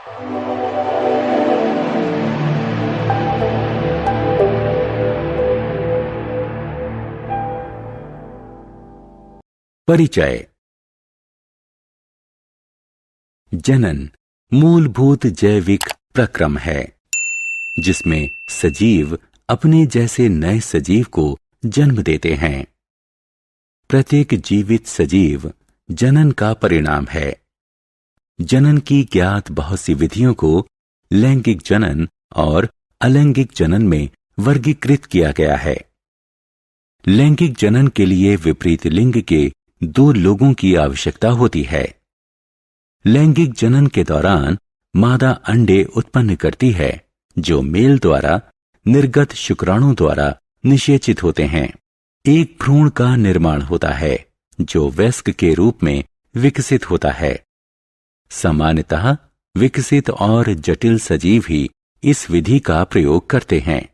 परिचय। जनन मूलभूत जैविक प्रक्रम है जिसमें सजीव अपने जैसे नए सजीव को जन्म देते हैं। प्रत्येक जीवित सजीव जनन का परिणाम है। जनन की ज्ञात बहुत सी विधियों को लैंगिक जनन और अलैंगिक जनन में वर्गीकृत किया गया है। लैंगिक जनन के लिए विपरीत लिंग के दो लोगों की आवश्यकता होती है। लैंगिक जनन के दौरान मादा अंडे उत्पन्न करती है जो मेल द्वारा निर्गत शुक्राणु द्वारा निषेचित होते हैं। एक भ्रूण का निर्माण होता है जो वयस्क के रूप में विकसित होता है। सामान्यतः विकसित और जटिल सजीव ही इस विधि का प्रयोग करते हैं।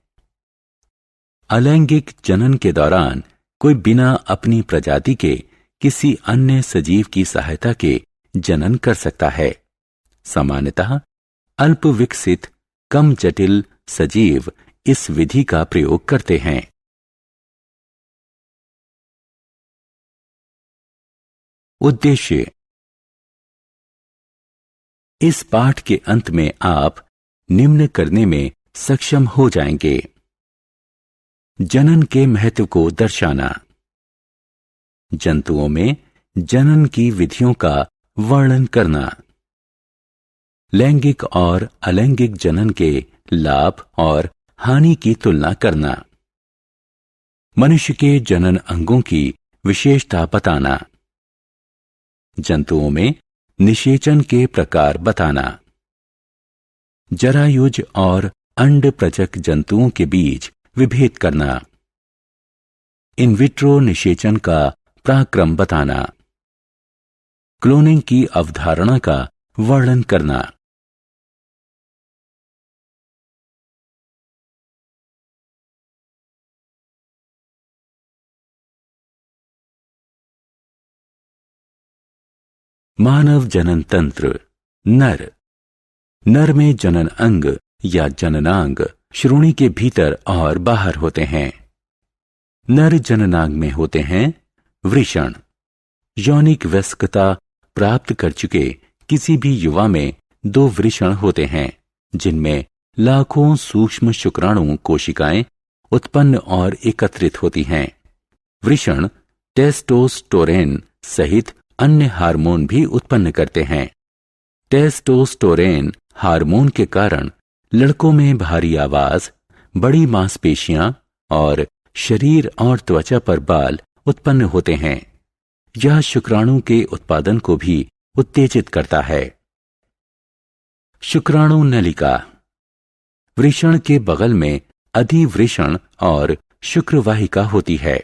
अलैंगिक जनन के दौरान कोई बिना अपनी प्रजाति के किसी अन्य सजीव की सहायता के जनन कर सकता है। सामान्यतः अल्प विकसित कम जटिल सजीव इस विधि का प्रयोग करते हैं। उद्देश्य। इस पाठ के अंत में आप निम्न करने में सक्षम हो जाएंगे। जनन के महत्व को दर्शाना, जंतुओं में जनन की विधियों का वर्णन करना, लैंगिक और अलैंगिक जनन के लाभ और हानि की तुलना करना, मनुष्य के जनन अंगों की विशेषता बताना, जंतुओं में निषेचन के प्रकार बताना, जरायुज और अंडप्रजक जंतुओं के बीच विभेद करना, इन विट्रो निषेचन का पराक्रम बताना, क्लोनिंग की अवधारणा का वर्णन करना। मानव जनन तंत्र। नर। नर में जनन अंग या जननांग श्रोणि के भीतर और बाहर होते हैं। नर जननांग में होते हैं वृषण। यौनिक वयस्कता प्राप्त कर चुके किसी भी युवा में दो वृषण होते हैं जिनमें लाखों सूक्ष्म शुक्राणु कोशिकाएं उत्पन्न और एकत्रित होती हैं। वृषण टेस्टोस्टेरोन सहित अन्य हार्मोन भी उत्पन्न करते हैं। टेस्टोस्टेरोन हार्मोन के कारण लड़कों में भारी आवाज, बड़ी मांसपेशियां और शरीर और त्वचा पर बाल उत्पन्न होते हैं। यह शुक्राणु के उत्पादन को भी उत्तेजित करता है। शुक्राणु नलिका। वृषण के बगल में अधिवृषण और शुक्रवाहिका होती है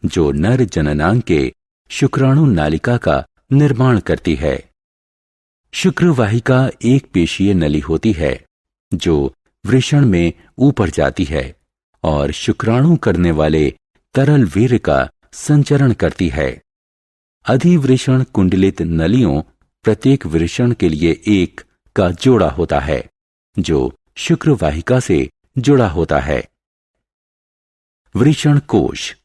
जो नर जननांग के शुक्राणु नालिका का निर्माण करती है। शुक्रवाहिका एक पेशीय नली होती है जो वृषण में ऊपर जाती है और शुक्राणु करने वाले तरल वीर्य का संचरण करती है। अधिवृषण कुंडलित नलियों प्रत्येक वृषण के लिए एक का जोड़ा होता है जो शुक्रवाहिका से जुड़ा होता है। वृषण कोश।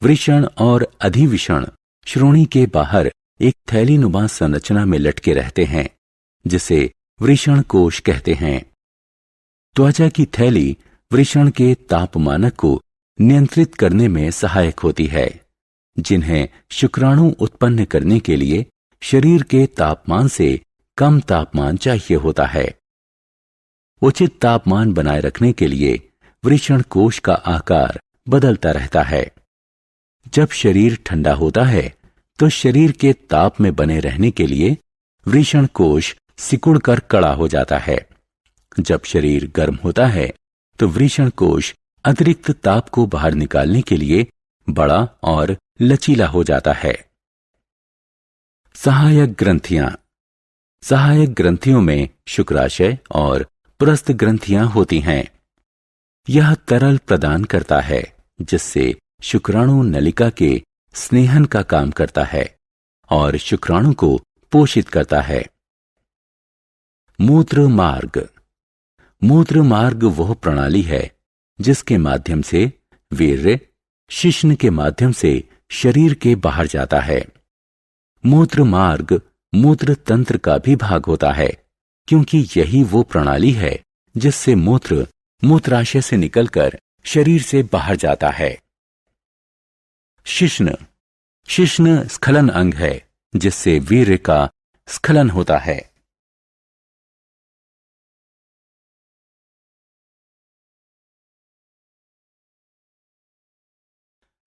वृषण और अधिवृषण श्रोणि के बाहर एक थैलीनुमा संरचना में लटके रहते हैं जिसे वृषण कोश कहते हैं। त्वचा की थैली वृषण के तापमानक को नियंत्रित करने में सहायक होती है जिन्हें शुक्राणु उत्पन्न करने के लिए शरीर के तापमान से कम तापमान चाहिए होता है। उचित तापमान बनाए रखने के लिए वृषण कोश का आकार बदलता रहता है। जब शरीर ठंडा होता है तो शरीर के ताप में बने रहने के लिए वृषण कोश सिकुड़कर कड़ा हो जाता है। जब शरीर गर्म होता है तो वृषण कोश अतिरिक्त ताप को बाहर निकालने के लिए बड़ा और लचीला हो जाता है। सहायक ग्रंथियां। सहायक ग्रंथियों में शुक्राशय और पुरस्थ ग्रंथियां होती हैं। यह तरल प्रदान करता है जिससे शुक्राणु नलिका के स्नेहन का काम करता है और शुक्राणु को पोषित करता है। मूत्र मार्ग। मूत्र मार्ग वह प्रणाली है जिसके माध्यम से वीर्य शिश्न के माध्यम से शरीर के बाहर जाता है। मूत्र मार्ग मूत्र तंत्र का भी भाग होता है, क्योंकि यही वो प्रणाली है जिससे मूत्र मूत्राशय से निकलकर शरीर से बाहर जाता है। शिश्न। शिश्न स्खलन अंग है जिससे वीर्य का स्खलन होता है।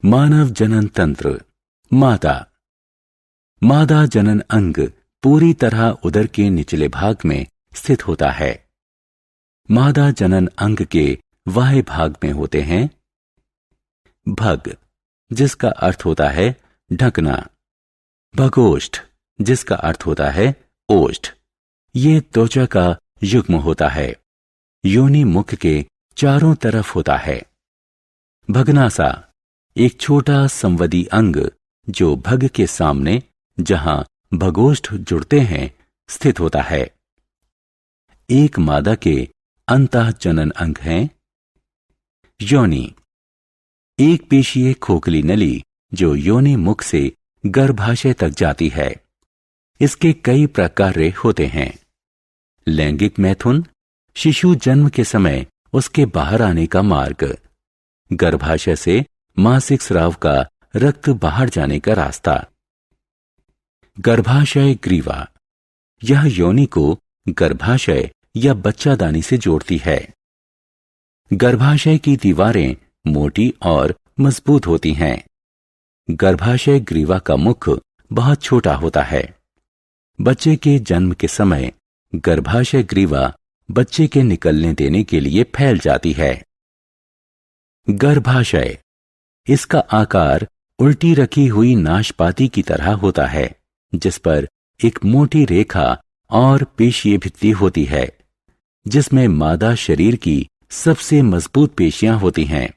मानव जनन तंत्र। मादा। मादा जनन अंग पूरी तरह उदर के निचले भाग में स्थित होता है। मादा जनन अंग के बाह्य भाग में होते हैं भग, जिसका अर्थ होता है ढकना, भगोष्ठ, जिसका अर्थ होता है ओष्ठ। ये त्वचा का युग्म होता है। योनि मुख के चारों तरफ होता है। भगनासा एक छोटा संवदी अंग जो भग के सामने, जहां भगोष्ठ जुड़ते हैं, स्थित होता है। एक मादा के अंतः जनन अंग हैं योनि। एक पेशीय खोखली नली जो योनि मुख से गर्भाशय तक जाती है। इसके कई प्रकार होते हैं। लैंगिक मैथुन, शिशु जन्म के समय उसके बाहर आने का मार्ग, गर्भाशय से मासिक स्राव का रक्त बाहर जाने का रास्ता। गर्भाशय ग्रीवा, यह योनि को गर्भाशय या बच्चादानी से जोड़ती है। गर्भाशय की दीवारें मोटी और मजबूत होती हैं। गर्भाशय ग्रीवा का मुख बहुत छोटा होता है। बच्चे के जन्म के समय गर्भाशय ग्रीवा बच्चे के निकलने देने के लिए फैल जाती है। गर्भाशय, इसका आकार उल्टी रखी हुई नाशपाती की तरह होता है, जिस पर एक मोटी रेखा और पेशीय भित्ति होती है, जिसमें मादा शरीर की सबसे मजबूत पेशियां होती हैं।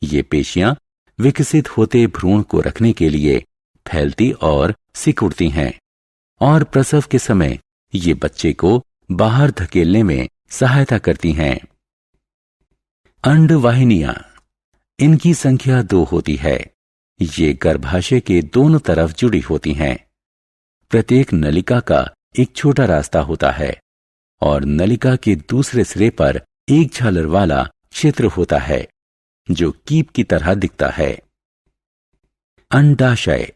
ये पेशियां विकसित होते भ्रूण को रखने के लिए फैलती और सिकुड़ती हैं और प्रसव के समय ये बच्चे को बाहर धकेलने में सहायता करती हैं। अंडवाहिनियां, इनकी संख्या 2 होती है। ये गर्भाशय के दोनों तरफ जुड़ी होती हैं। प्रत्येक नलिका का एक छोटा रास्ता होता है और नलिका के दूसरे सिरे पर एक झालर वाला क्षेत्र होता है जो कीप की तरह दिखता है। अंडाशय,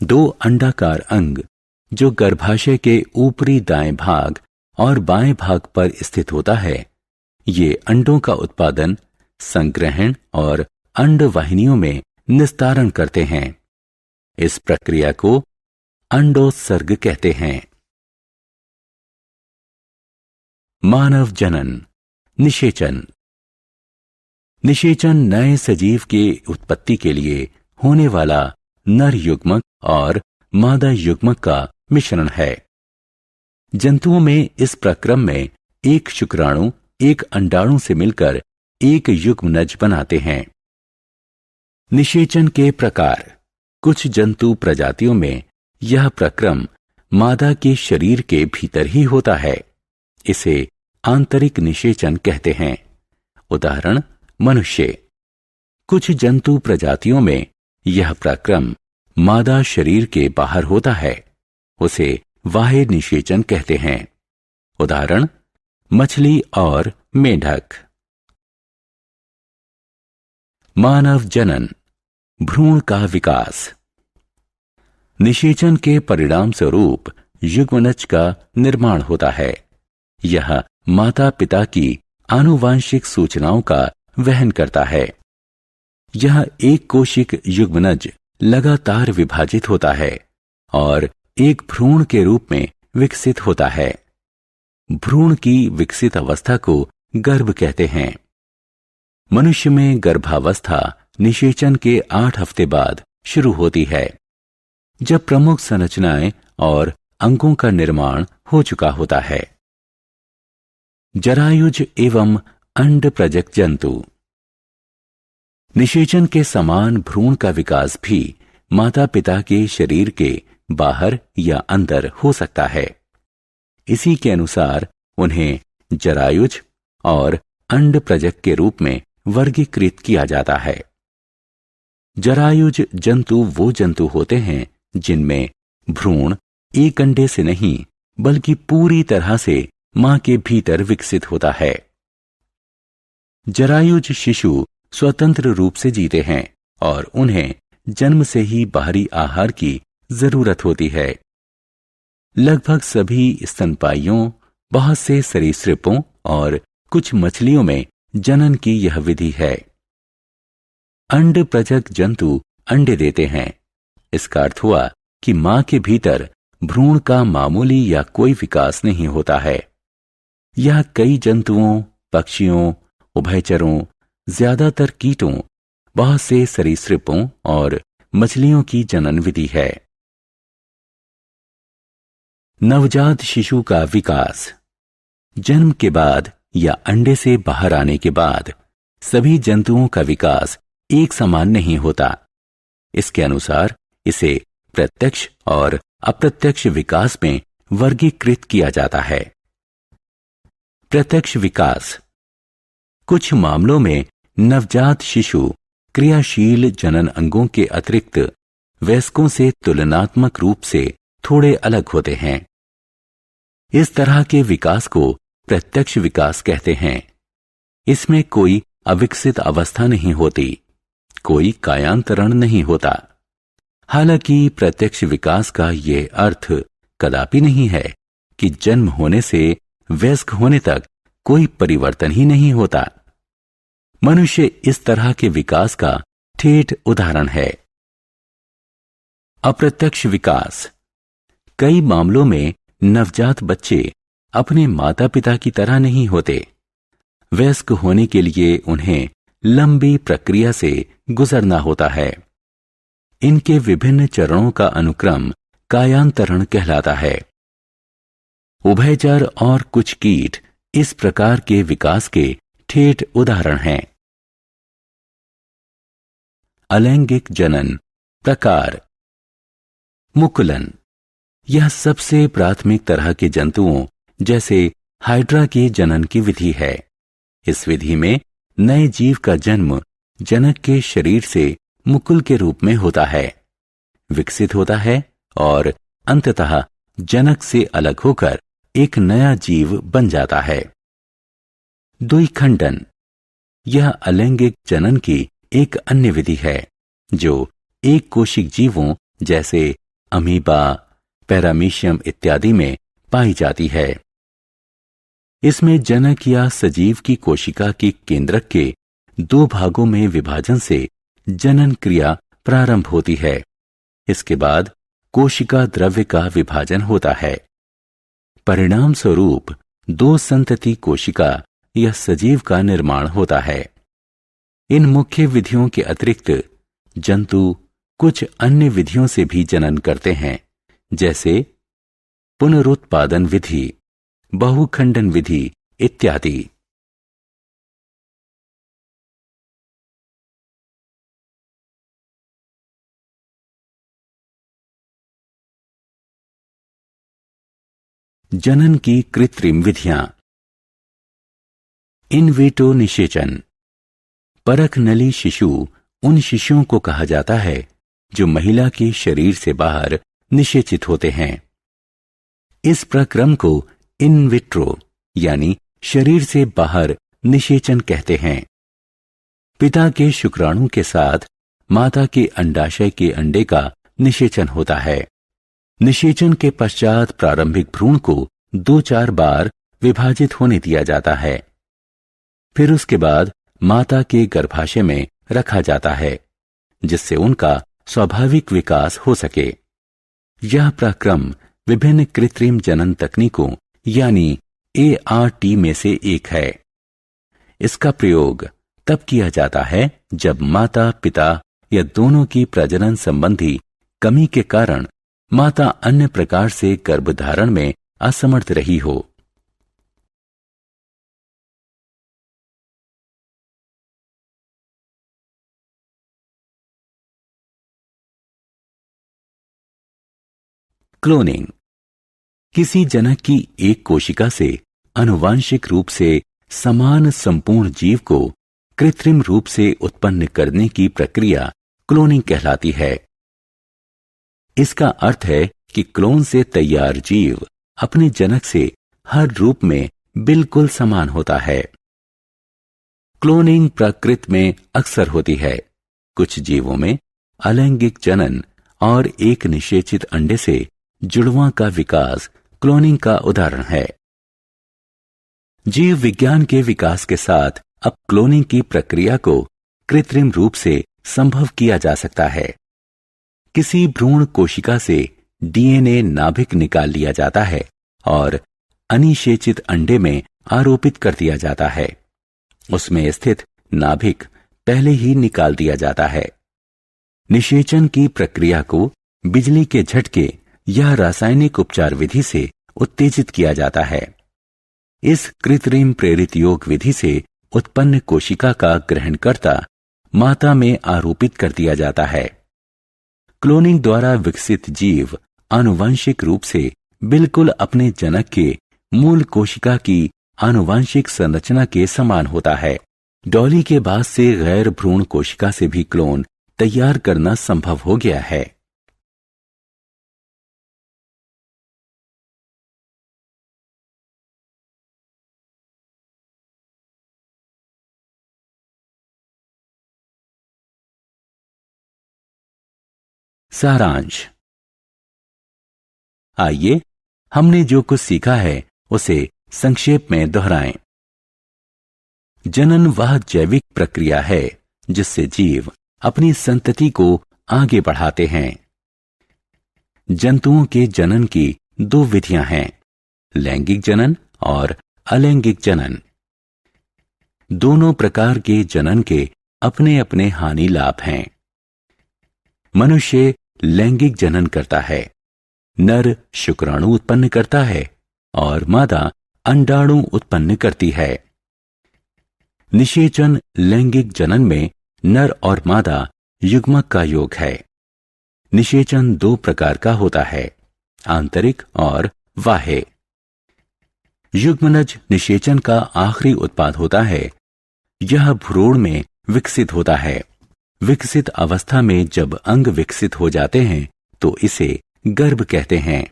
2 अंडाकार अंग जो गर्भाशय के ऊपरी दाएं भाग और बाएं भाग पर स्थित होता है। ये अंडों का उत्पादन, संग्रहण और अंडवाहिनियों में निस्तारण करते हैं। इस प्रक्रिया को अंडोत्सर्ग कहते हैं। मानव जनन निषेचन। निषेचन नए सजीव के उत्पत्ति के लिए होने वाला नर युग्मक और मादा युग्मक का मिश्रण है। जंतुओं में इस प्रक्रम में एक शुक्राणु एक अंडाणु से मिलकर एक युग्मनज बनाते हैं। निषेचन के प्रकार। कुछ जंतु प्रजातियों में यह प्रक्रम मादा के शरीर के भीतर ही होता है। इसे आंतरिक निषेचन कहते हैं। उदाहरण मनुष्य। कुछ जंतु प्रजातियों में यह प्रक्रम मादा शरीर के बाहर होता है। उसे बाह्य निषेचन कहते हैं। उदाहरण मछली और मेंढक। मानव जनन भ्रूण का विकास। निषेचन के परिणाम स्वरूप युग्मनज का निर्माण होता है। यह माता पिता की आनुवांशिक सूचनाओं का वहन करता है। यह एक कोशिक युग्मनज लगातार विभाजित होता है और एक भ्रूण के रूप में विकसित होता है। भ्रूण की विकसित अवस्था को गर्भ कहते हैं। मनुष्य में गर्भावस्था निषेचन के 8 हफ्ते बाद शुरू होती है, जब प्रमुख संरचनाएं और अंगों का निर्माण हो चुका होता है। जरायुज एवं अंड प्रजक जंतु। निषेचन के समान भ्रूण का विकास भी माता पिता के शरीर के बाहर या अंदर हो सकता है। इसी के अनुसार उन्हें जरायुज और अंड प्रजक के रूप में वर्गीकृत किया जाता है। जरायुज जंतु वो जंतु होते हैं जिनमें भ्रूण एक अंडे से नहीं बल्कि पूरी तरह से मां के भीतर विकसित होता है। जरायुज शिशु स्वतंत्र रूप से जीते हैं और उन्हें जन्म से ही बाहरी आहार की जरूरत होती है। लगभग सभी स्तनपायियों, बहुत से सरीसृपों और कुछ मछलियों में जनन की यह विधि है। अंड प्रजक जंतु अंडे देते हैं। इसका अर्थ हुआ कि मां के भीतर भ्रूण का मामूली या कोई विकास नहीं होता है। यह कई जंतुओं, पक्षियों, उभयचरों, ज्यादातर कीटों, बहुत से सरीसृपों और मछलियों की जनन विधि है। नवजात शिशु का विकास। जन्म के बाद या अंडे से बाहर आने के बाद सभी जंतुओं का विकास एक समान नहीं होता। इसके अनुसार इसे प्रत्यक्ष और अप्रत्यक्ष विकास में वर्गीकृत किया जाता है। प्रत्यक्ष विकास। कुछ मामलों में नवजात शिशु क्रियाशील जनन अंगों के अतिरिक्त वयस्कों से तुलनात्मक रूप से थोड़े अलग होते हैं। इस तरह के विकास को प्रत्यक्ष विकास कहते हैं। इसमें कोई अविकसित अवस्था नहीं होती, कोई कायांतरण नहीं होता। हालांकि प्रत्यक्ष विकास का यह अर्थ कदापि नहीं है कि जन्म होने से वयस्क होने तक कोई परिवर्तन ही नहीं होता। मनुष्य इस तरह के विकास का ठेठ उदाहरण है। अप्रत्यक्ष विकास। कई मामलों में नवजात बच्चे अपने माता पिता की तरह नहीं होते। वयस्क होने के लिए उन्हें लंबी प्रक्रिया से गुजरना होता है। इनके विभिन्न चरणों का अनुक्रम कायांतरण कहलाता है। उभयचर और कुछ कीट इस प्रकार के विकास के ठेठ उदाहरण हैं। अलैंगिक जनन प्रकार। मुकुलन। यह सबसे प्राथमिक तरह के जंतुओं जैसे हाइड्रा के जनन की विधि है। इस विधि में नए जीव का जन्म जनक के शरीर से मुकुल के रूप में होता है, विकसित होता है और अंततः जनक से अलग होकर एक नया जीव बन जाता है। द्विखंडन। यह अलैंगिक जनन की एक अन्य विधि है जो एक कोशिक जीवों जैसे अमीबा, पैरामीशियम इत्यादि में पाई जाती है। इसमें जनक या सजीव की कोशिका के केंद्रक के दो भागों में विभाजन से जनन क्रिया प्रारंभ होती है। इसके बाद कोशिका द्रव्य का विभाजन होता है। परिणाम स्वरूप दो संतति कोशिका या सजीव का निर्माण होता है। इन मुख्य विधियों के अतिरिक्त जंतु कुछ अन्य विधियों से भी जनन करते हैं, जैसे पुनरुत्पादन विधि, बहुखंडन विधि इत्यादि। जनन की कृत्रिम विधियां। इन विट्रो निषेचन। परख नली शिशु उन शिशुओं को कहा जाता है जो महिला के शरीर से बाहर निषेचित होते हैं। इस प्रक्रम को इन विट्रो यानी शरीर से बाहर निषेचन कहते हैं। पिता के शुक्राणु के साथ माता के अंडाशय के अंडे का निषेचन होता है। निषेचन के पश्चात प्रारंभिक भ्रूण को 2-4 बार विभाजित होने दिया जाता है। फिर उसके बाद माता के गर्भाशय में रखा जाता है जिससे उनका स्वाभाविक विकास हो सके। यह प्रक्रम विभिन्न कृत्रिम जनन तकनीकों यानी ART में से एक है। इसका प्रयोग तब किया जाता है जब माता पिता या दोनों की प्रजनन संबंधी कमी के कारण माता अन्य प्रकार से गर्भधारण में असमर्थ रही हो। क्लोनिंग। किसी जनक की एक कोशिका से आनुवांशिक रूप से समान संपूर्ण जीव को कृत्रिम रूप से उत्पन्न करने की प्रक्रिया क्लोनिंग कहलाती है। इसका अर्थ है कि क्लोन से तैयार जीव अपने जनक से हर रूप में बिल्कुल समान होता है। क्लोनिंग प्रकृति में अक्सर होती है। कुछ जीवों में अलैंगिक जनन और एक निषेचित अंडे से जुड़वां का विकास क्लोनिंग का उदाहरण है। जीव विज्ञान के विकास के साथ अब क्लोनिंग की प्रक्रिया को कृत्रिम रूप से संभव किया जा सकता है। किसी भ्रूण कोशिका से डीएनए नाभिक निकाल लिया जाता है और अनिषेचित अंडे में आरोपित कर दिया जाता है। उसमें स्थित नाभिक पहले ही निकाल दिया जाता है। निषेचन की प्रक्रिया को बिजली के झटके या रासायनिक उपचार विधि से उत्तेजित किया जाता है। इस कृत्रिम प्रेरित योग विधि से उत्पन्न कोशिका का ग्रहणकर्ता माता में आरोपित कर दिया जाता है। क्लोनिंग द्वारा विकसित जीव आनुवांशिक रूप से बिल्कुल अपने जनक के मूल कोशिका की आनुवांशिक संरचना के समान होता है। डॉली के बाद से गैर भ्रूण कोशिका से भी क्लोन तैयार करना संभव हो गया है। सारांश। आइए हमने जो कुछ सीखा है उसे संक्षेप में दोहराएं। जनन वह जैविक प्रक्रिया है जिससे जीव अपनी संतति को आगे बढ़ाते हैं। जंतुओं के जनन की दो विधियां हैं, लैंगिक जनन और अलैंगिक जनन। दोनों प्रकार के जनन के अपने अपने हानि लाभ हैं। मनुष्य लैंगिक जनन करता है। नर शुक्राणु उत्पन्न करता है और मादा अंडाणु उत्पन्न करती है। निषेचन लैंगिक जनन में नर और मादा युग्मक का योग है। निषेचन दो प्रकार का होता है, आंतरिक और बाह्य। युग्मनज निषेचन का आखिरी उत्पाद होता है। यह भ्रूण में विकसित होता है। विकसित अवस्था में जब अंग विकसित हो जाते हैं तो इसे गर्भ कहते हैं।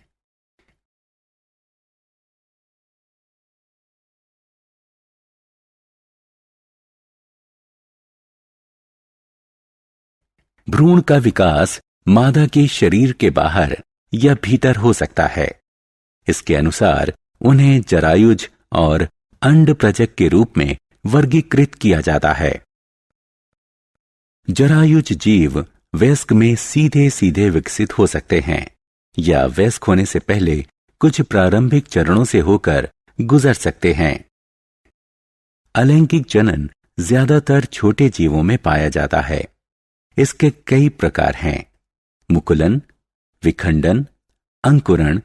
भ्रूण का विकास मादा के शरीर के बाहर या भीतर हो सकता है। इसके अनुसार उन्हें जरायुज और अंडप्रजक के रूप में वर्गीकृत किया जाता है। जरायुज जीव वयस्क में सीधे सीधे विकसित हो सकते हैं या वयस्क होने से पहले कुछ प्रारंभिक चरणों से होकर गुजर सकते हैं। अलैंगिक जनन ज्यादातर छोटे जीवों में पाया जाता है। इसके कई प्रकार हैं, मुकुलन, विखंडन, अंकुरण,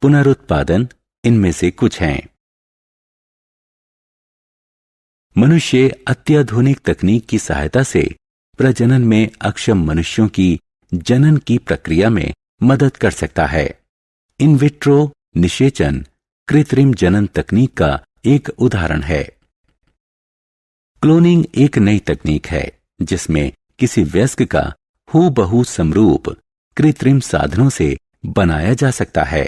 पुनरुत्पादन इनमें से कुछ हैं। मनुष्य अत्याधुनिक तकनीक की सहायता से प्रजनन में अक्षम मनुष्यों की जनन की प्रक्रिया में मदद कर सकता है। इन विट्रो निषेचन कृत्रिम जनन तकनीक का एक उदाहरण है। क्लोनिंग एक नई तकनीक है जिसमें किसी वयस्क का हूबहू समरूप कृत्रिम साधनों से बनाया जा सकता है।